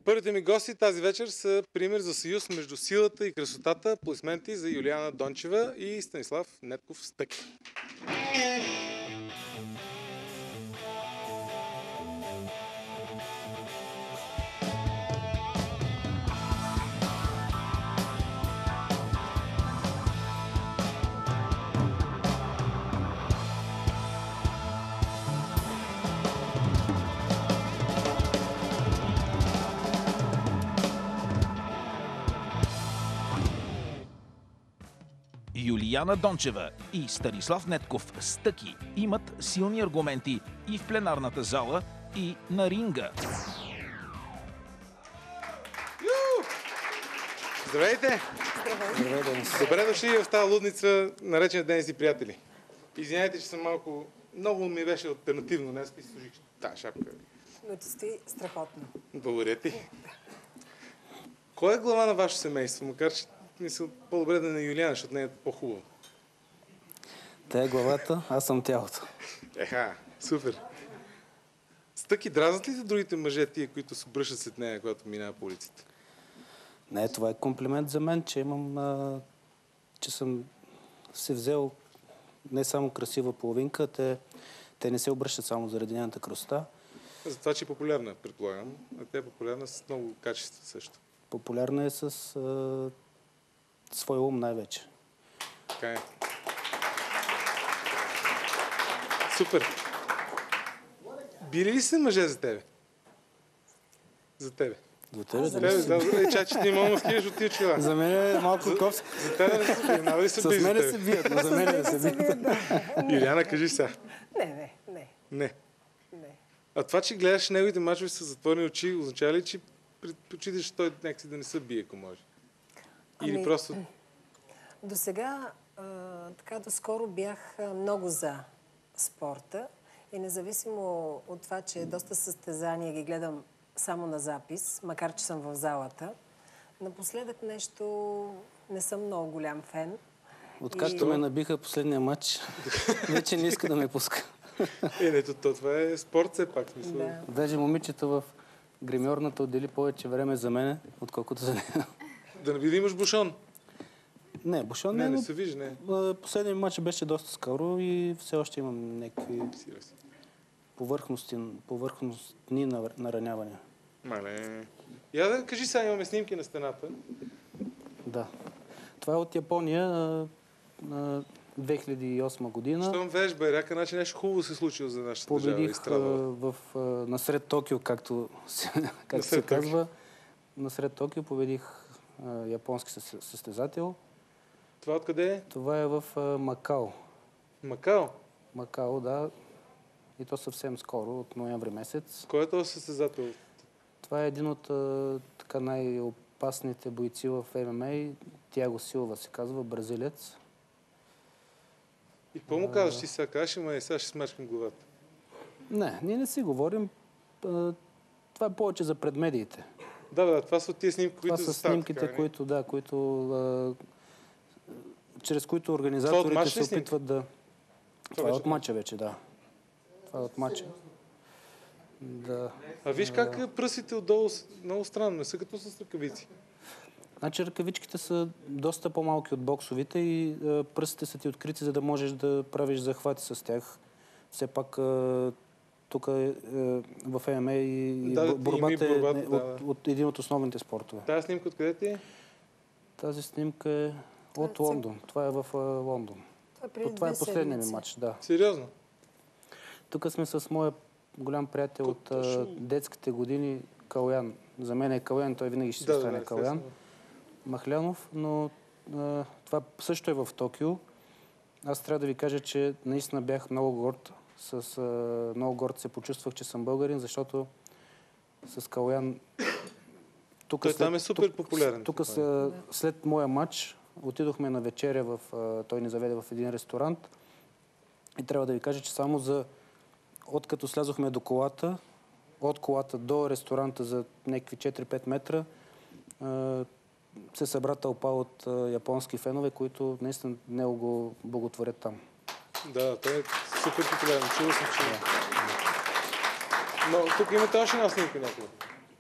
Първите ми гости тази вечер са пример за съюз между силата и красотата. Аплодисменти за Юлияна Дончева и Станислав Нетков Стъки. Юлияна Дончева и Станислав Нетков Стъки имат силни аргументи и в пленарната зала, и на ринга. Здравейте! Здравейте! Добре дошли в тази лудница, наречена Ден си приятели. Извинявайте, че съм малко... Много ми беше алтернативно днес и служих тази шапка. Но ти стои страхотно. Благодаря ти. Кой е глава на вашето семейство? Макар че мисля по-добре да не Юлияна, защото не е по-хубаво. Тя е главата, аз съм тялото. Еха, супер. Стъки, дразнат ли другите мъже тия, които се обръщат след нея, когато минава по улицата? Не, това е комплимент за мен, че имам, че съм се взел не само красива половинка, те не се обръщат само заради нейната красота. За това, че е популярна, предполагам. А тя е популярна с много качества също. Популярна е с своя ум най-вече. Така е. Супер. Били ли се мъже за тебе? За тебе? За тебе? За тебе, да. Чачи, ти мога да скинеш от тия чела. За мен е малко ковски. За тебе не се бият. Няма ли се бият за тебе? С мене се бият, но за мен не се бият. Иляна, кажи сега. Не. Не. А това, че гледаш неговите мачове с затворени очи, означава ли, че предпочиташ той някакси да не се бие, ако може? Или просто... До сега, така доскоро бях много за спорта и независимо от това, че доста състезания ги гледам само на запис, макар че съм в залата, напоследък нещо не съм много голям фен. Откакто ме набиха последния матч, вече не иска да ме пуска. Това е спорт все пак. Да. Даже момичета в гримьорната отдели повече време за мене, отколкото за нея. Да не би да имаш бушон? Не, бушон не. Не се вижда, не. Последният матч беше доста скоро и все още имам някакви повърхностни наранявания. Мале. Я да кажи сега, имаме снимки на стената. Да. Това е от Япония на 2008 година. Щом веж байрака, значи нещо хубаво се случило за нашата държава. Победих насред Токио, както се казва. Насред Токио победих японски състезател. Това откъде е? Това е в Макао. Макао? Макао, да. И то съвсем скоро, от ноември месец. Кой е този състезател? Това е един от така най-опасните бойци в ММА. Тиаго Силва се казва, бразилец. И какво му казваш ти сега? Кажеш, ама сега ще смачкам главата. Не, ние не си говорим. Това е повече за предмедиите. Да, това са тия снимки, които това са снимките, чрез които организаторите се опитват да... Това е от мача вече, да. Това е от мача. Да. А виж как пръстите отдолу много странно, не са като с ръкавици. Значи ръкавичките са доста по-малки от боксовите и пръстите са ти открити, за да можеш да правиш захвати с тях. Все пак тук в ММА и борбата е от един от основните спортове. Тази снимка откъде ти е? Тази снимка е от Лондон. Това е в Лондон. Това е последният ми матч, да. Сериозно? Тук сме с моя голям приятел от детските години, Калян. За мен е Калян, той винаги ще се стане Калян. Махлянов, но това също е в Токио. Аз трябва да ви кажа, че наистина бях много горд. Много горд се почувствах, че съм българин, защото с Калян... Той там е супер популярен. Тук след моя матч отидохме на вечеря, той ни заведе в един ресторант и трябва да ви кажа, че само откато слязохме до колата, от колата до ресторанта за някакви 4-5 метра, се събра тълпа от японски фенове, които наистина него го благотворят там. Да, той е супер популярен. Чува съм, че... Но тук имате още една снимка някъде.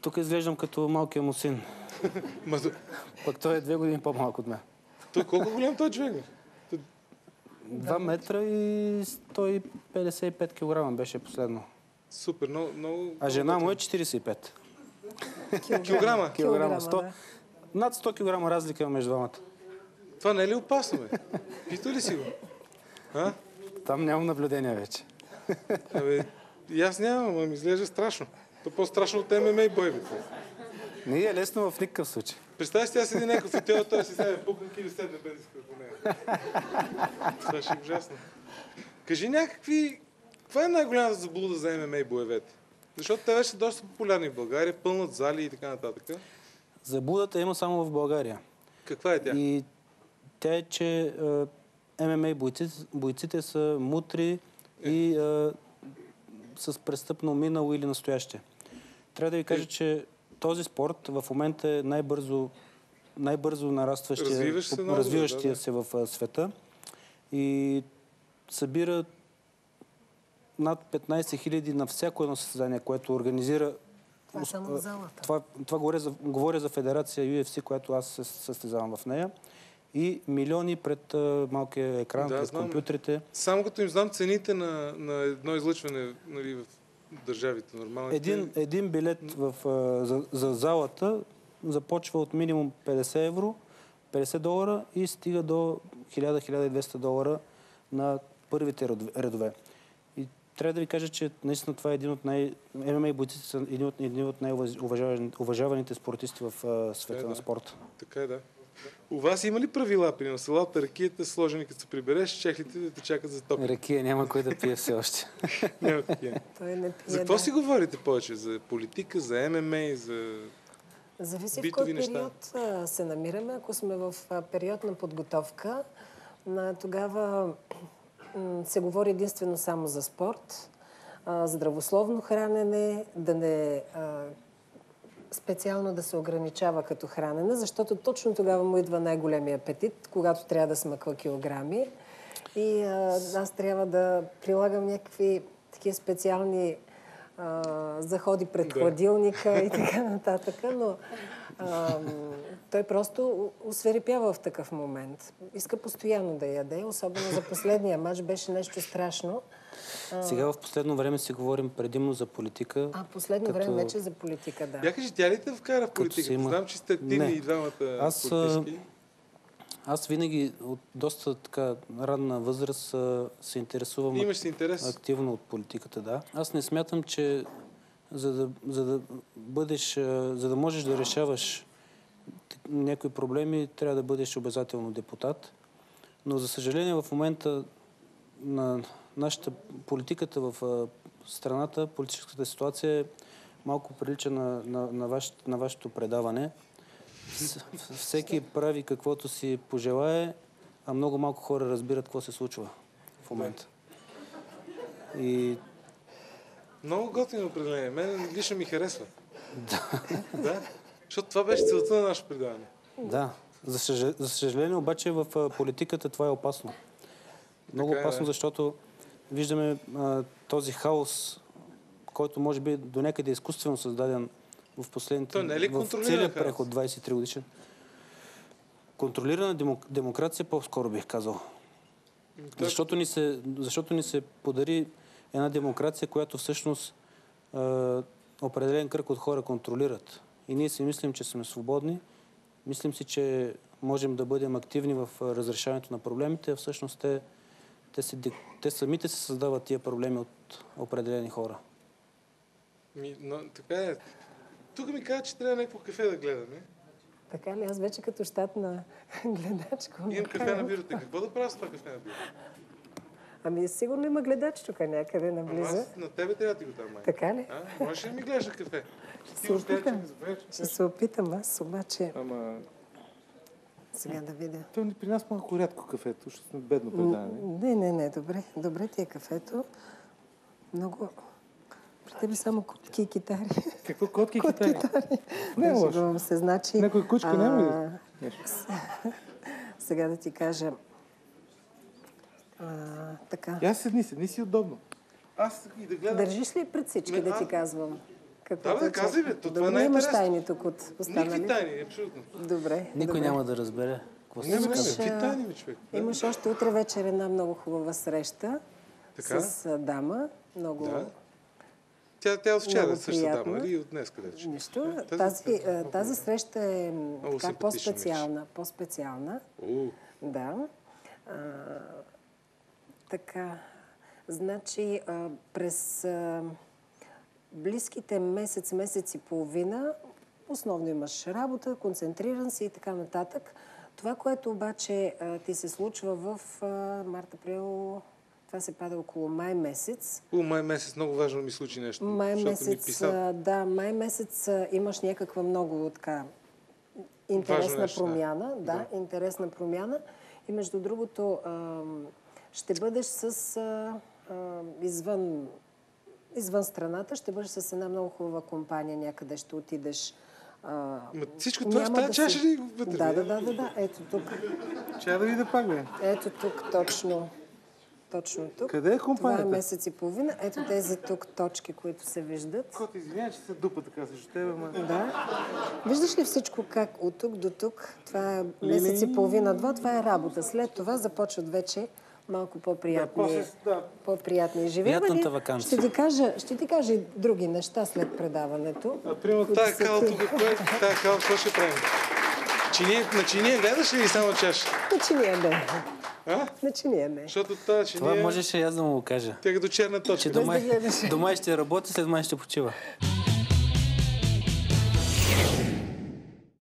Тук изглеждам като малкия му син. Пък той е 2 години по-малко от мен. Той колко голям той човек? 2 метра и 155 кг беше последно. Супер, много... А жена му е 45. Килограма? Килограма. Над 100 кг разлика между двамата. Това не е ли опасно, бе? Пита ли си го? А? Там нямам наблюдение вече. Абе, и аз нямам, ми изглежда страшно. То по-страшно от ММА бойбите. Не е лесно в никакъв случай. Представя си, аз седи някакъв хотел, той си седне пукнак или седне без изкърпо нея. Това ще е ужасно. Кажи някакви... Каква е най-голямата заблуда за ММА боевете? Защото те вече са доста популярни в България, пълнат зали и така нататък. Заблудата има само в България. Каква е тя? И тя е, че ММА бойците са мутри и с престъпно минало или настояще. Трябва да ви кажа, че този спорт в момента е най-бързо развиващия се в света и събира над 15 000 на всяко едно състезание, което организира. Това само в залата. Това говоря за федерация UFC, която аз се състезавам в нея. И милиони пред малкия екран, пред компютрите. Само като им знам цените на едно излъчване, нали, в държавите нормалните. Един билет за залата започва от минимум 50 евро, $50 и стига до $1000-1200 на първите редове. И трябва да ви кажа, че наистина това е един от ММА бойците са един от най-уважаваните спортисти в света на спорта. Така е, да. У вас има ли правила при салата, ракията, сложени като се прибереш, чехлите да те чакат за топ? Ракия няма кой да пие все още. Няма такива. За какво си говорите повече? За политика, за ММА, за зависи битови в кой неща? период се намираме. Ако сме в период на подготовка, тогава се говори единствено само за спорт, здравословно хранене, да не специално да се ограничава като хранене, защото точно тогава му идва най-големия апетит, когато трябва да смъква килограми. И аз трябва да прилагам някакви такива специални заходи пред хладилника и така нататък, но той просто осверепява в такъв момент. Иска постоянно да яде, особено за последния матч беше нещо страшно. Сега в последно време си говорим предимно за политика. Последно време вече за политика, да. Я кажи, тя ли те вкара в политиката? Знам, че сте активни и двамата политически. Аз винаги от доста така ранна възраст се интересувам активно от политиката, да. Аз не смятам, че за да можеш да решаваш някои проблеми, трябва да бъдеш обязателно депутат. Но за съжаление в момента на нашата политиката в страната, политическата ситуация е малко прилича на вашето предаване. Всеки прави каквото си пожелае, а много малко хора разбират какво се случва в момента. И... Много готино определение. Мен лично ми харесва. Да. Защото това беше целта на нашето предаване. Да. За съжаление, обаче в политиката това е опасно. Много опасно, защото виждаме този хаос, който може би до някъде изкуствено създаден в последните... в целия преход 23 годишен. Контролирана демокрация по-скоро бих казал. Защото ни се подари една демокрация, която всъщност определен кръг от хора контролират. И ние си мислим, че сме свободни. Мислим си, че можем да бъдем активни в разрешаването на проблемите, а всъщност те самите се създават тия проблеми от определени хора. Така е. Тук ми каза, че трябва някакво кафе да гледаме. Така ли? Аз вече като щатна гледачка. Имам кафе на бюрото. Какво да правя с това кафе на бюрото? Ами сигурно има гледач тук някъде наблизо. Аз на тебе трябва да ти го дам, май. Така ли? Можеш ли да ми гледаш на кафе? Ще се опитам аз, обаче... Сега да видя. При нас малко рядко кафето, защото сме бедно предаване. Не, добре. Добре ти е кафето. Много... При тебе само котки и китари. Какво котки и китари? Не лъжувам се, значи... Някой кучка няма ли? Сега да ти кажа... така. Аз седни си удобно. Аз и да гледам... Държиш ли пред всички да ти казвам Да, казвай, бе, това е Добре, имаш най-интересно. тайни тук от останалите. Никакви тайни, абсолютно. Добре. Никой добре. няма да разбере какво се Няма казва. какви тайни, бе, човек. Имаш още утре вечер една много хубава среща Така? с дама. Много... Да. Тя от вчера Много същата приятно. дама или от днес къде? Нищо. Тази- Тази среща е така, симпатична по-специална. По-специална. Да. Така. Значи, през близките месец и половина основно имаш работа, концентриран си и така нататък. Това, което обаче ти се случва в март-април, това се пада около май месец. Май месец много важно ми случи нещо. Май защото ми писа. май месец имаш някаква много така интересна нещо, промяна. Да, интересна промяна. И между другото, ще бъдеш извън страната, ще бъдеш с една много хубава компания, някъде ще отидеш. Всичко това в тази чаша ли вътре? Да. Ето тук. Чая да видя пак, бе. Ето тук, точно тук. Къде е компанията? Това е месец и половина. Ето тези тук точки, които се виждат. Кот, извиня, че се дупа така срещу тебе, ма. Да. Виждаш ли всичко как от тук до тук? Това е месец и половина-два, това е работа. След това започват вече малко по-приятни изживявания. Приятната ваканция. Ще ти кажа и други неща след предаването. Примерно тая кала тук, тая кала, какво ще правим? На чиния гледаш ли само чаша? На чиния не. На чиния не. Защото тази чиния... Това можеше и аз да му го кажа. Тя като черна точка. Че дома ще работи, след май ще почива.